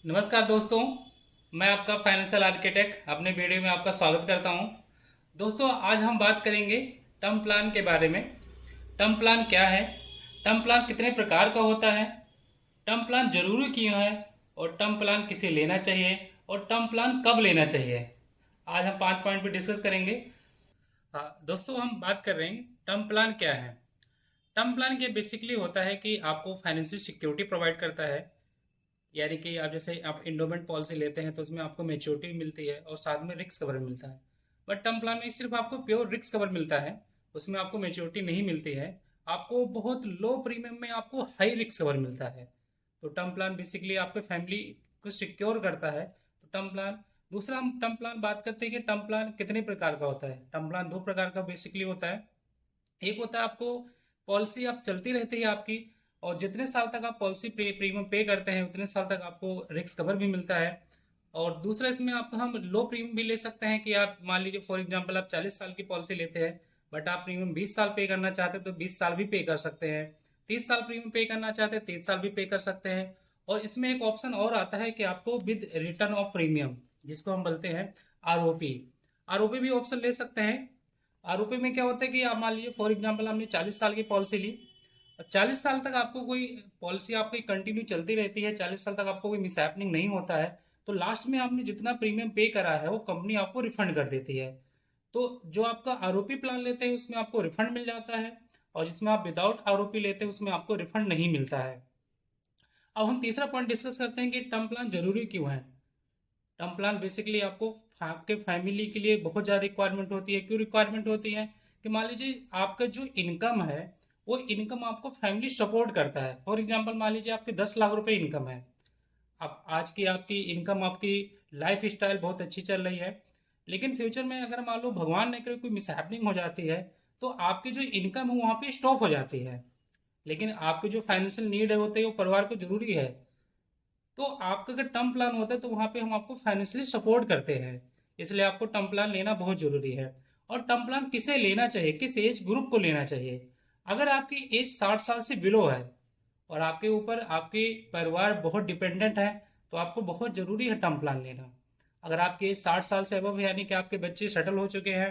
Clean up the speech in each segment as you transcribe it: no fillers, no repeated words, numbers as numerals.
नमस्कार दोस्तों, मैं आपका फाइनेंशियल आर्किटेक्ट अपने वीडियो में आपका स्वागत करता हूं। दोस्तों, आज हम बात करेंगे टर्म प्लान के बारे में। टर्म प्लान क्या है, टर्म प्लान कितने प्रकार का होता है, टर्म प्लान जरूरी क्यों है और टर्म प्लान किसे लेना चाहिए और टर्म प्लान कब लेना चाहिए। आज हम 5 पॉइंट पे डिस्कस करेंगे। हाँ दोस्तों, हम बात कर रहे हैं टर्म प्लान क्या है। टर्म प्लान क्या बेसिकली होता है कि आपको फाइनेंशियल सिक्योरिटी प्रोवाइड करता है। यानी कि आप जैसे आप इंडोमेंट पॉलिसी लेते हैं तो उसमें आपको मेच्योरिटी मिलती है और साथ में रिस्क कवर मिलता है। बट टर्म प्लान में सिर्फ आपको प्योर रिस्क कवर मिलता है, उसमें आपको मेच्योरिटी नहीं मिलती है। आपको बहुत लो प्रीमियम में आपको हाई रिस्क कवर मिलता है। तो टर्म प्लान बेसिकली आपके फैमिली को सिक्योर करता है। तो टर्म प्लान, दूसरा हम टर्म प्लान बात करते हैं कि टर्म प्लान कितने प्रकार का होता है। टर्म प्लान दो प्रकार का बेसिकली होता है। एक होता है आपको पॉलिसी आप चलती रहती है आपकी, और जितने साल तक आप पॉलिसी प्रीमियम पे करते हैं उतने साल तक आपको रिस्क कवर भी मिलता है। और दूसरा इसमें आपको हम लो प्रीमियम भी ले सकते हैं कि आप मान लीजिए फॉर एग्जांपल आप 40 साल की पॉलिसी लेते हैं, बट आप प्रीमियम 20 साल पे करना चाहते हैं तो 20 साल भी पे कर सकते हैं। 30 साल प्रीमियम पे करना चाहते हैं 30 साल भी पे कर सकते हैं। और इसमें एक ऑप्शन और आता है कि आपको विद रिटर्न ऑफ प्रीमियम, जिसको हम बोलते हैं आरओपी। आरओपी भी ऑप्शन ले सकते हैं। आरओपी में क्या होता है कि आप मान लीजिए फॉर एग्जांपल हमने 40 साल की पॉलिसी ली और 40 साल तक आपको कोई पॉलिसी आपकी कंटिन्यू चलती रहती है, 40 साल तक आपको कोई मिसहैपनिंग नहीं होता है, तो लास्ट में आपने जितना प्रीमियम पे करा है वो कंपनी आपको रिफंड कर देती है। तो जो आपका आरओपी प्लान लेते हैं उसमें आपको रिफंड मिल जाता है, और जिसमें आप विदाउट आरओपी लेते हैं उसमें आपको रिफंड नहीं मिलता है। अब हम तीसरा पॉइंट डिस्कस करते हैं कि टर्म प्लान जरूरी क्यों है। टर्म प्लान बेसिकली आपको आपके फैमिली के लिए बहुत ज़्यादा रिक्वायरमेंट होती है। क्यों रिक्वायरमेंट होती है कि मान लीजिए आपका जो इनकम है वो इनकम आपको फैमिली सपोर्ट करता है। फॉर एग्जांपल मान लीजिए आपके 10 लाख रुपए इनकम है। अब आज की आपकी इनकम, आपकी लाइफ स्टाइल बहुत अच्छी चल रही है, लेकिन फ्यूचर में अगर मान लो भगवान ने करे कोई मिसहैपनिंग हो जाती है तो आपकी जो इनकम है वहाँ पे स्टॉप हो जाती है। लेकिन आपके जो फाइनेंशियल नीड है होते हैं वो परिवार को जरूरी है। तो आपका अगर टर्म प्लान होता है तो वहाँ पे हम आपको फाइनेंशियली सपोर्ट करते हैं। इसलिए आपको टर्म प्लान लेना बहुत जरूरी है। और टर्म प्लान किसे लेना चाहिए, किस एज ग्रुप को लेना चाहिए। अगर आपकी एज 60 साल से बिलो है और आपके ऊपर आपके परिवार बहुत डिपेंडेंट है तो आपको बहुत जरूरी है टर्म प्लान लेना। अगर आपकी एज 60 साल से अबव है, यानी कि आपके बच्चे सेटल हो चुके हैं,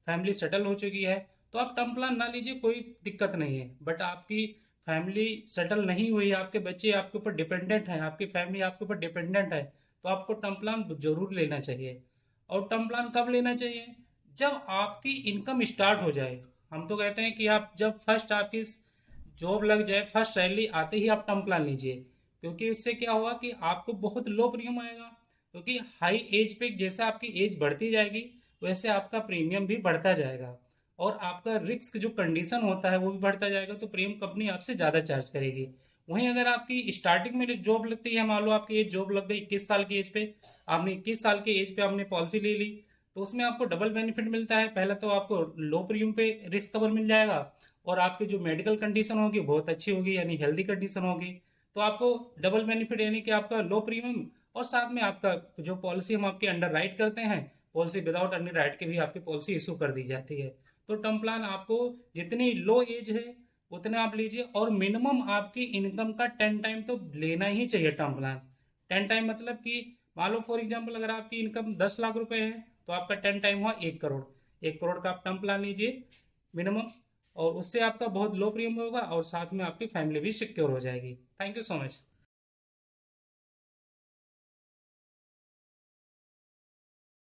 फैमिली सेटल हो चुकी है, तो आप टर्म प्लान ना लीजिए, कोई दिक्कत नहीं है। बट आपकी फैमिली सेटल नहीं हुई, आपके बच्चे आपके ऊपर डिपेंडेंट हैं, आपकी फैमिली आपके ऊपर डिपेंडेंट है, तो आपको टर्म प्लान जरूर लेना चाहिए। और टर्म प्लान कब लेना चाहिए, जब आपकी इनकम स्टार्ट हो जाए। हम तो कहते हैं कि आप जब फर्स्ट आपकी जॉब लग जाए, फर्स्ट सैलरी आते ही आप टर्म प्लान लीजिए। क्योंकि उससे क्या होगा कि आपको बहुत लो प्रीमियम आएगा। क्योंकि हाई एज पे जैसे आपकी एज बढ़ती जाएगी वैसे आपका प्रीमियम भी बढ़ता जाएगा, और आपका रिस्क जो कंडीशन होता है वो भी बढ़ता जाएगा, तो प्रीमियम कंपनी आपसे ज़्यादा चार्ज करेगी। वहीं अगर आपकी स्टार्टिंग में जॉब लगती है, मान लो आपकी एज जॉब लग गई 21 साल की एज पे, आपने 21 साल की एज पे आपने पॉलिसी ले ली, तो उसमें आपको डबल बेनिफिट मिलता है। पहला तो आपको लो प्रीमियम पे रिस्क कवर मिल जाएगा, और आपकी जो मेडिकल कंडीशन होगी बहुत अच्छी होगी, यानी हेल्दी कंडीशन होगी। तो आपको डबल बेनिफिट, यानी कि आपका लो प्रीमियम और साथ में आपका जो पॉलिसी हम आपके अंडर राइट करते हैं, पॉलिसी विदाउट अंडर राइट के भी आपकी पॉलिसी इशू कर दी जाती है। तो टर्म प्लान आपको जितनी लो एज है उतने आप लीजिए, और मिनिमम आपकी इनकम का 10 टाइम तो लेना ही चाहिए टर्म प्लान। 10 टाइम मतलब कि मान लो फॉर एग्जाम्पल अगर आपकी इनकम 10 लाख रुपए है तो आपका 10 टाइम हुआ 1 करोड़। 1 करोड़ का आप टर्म प्लान लीजिए मिनिमम, और उससे आपका बहुत लो प्रीमियम होगा और साथ में आपकी फैमिली भी सिक्योर हो जाएगी। Thank you so much.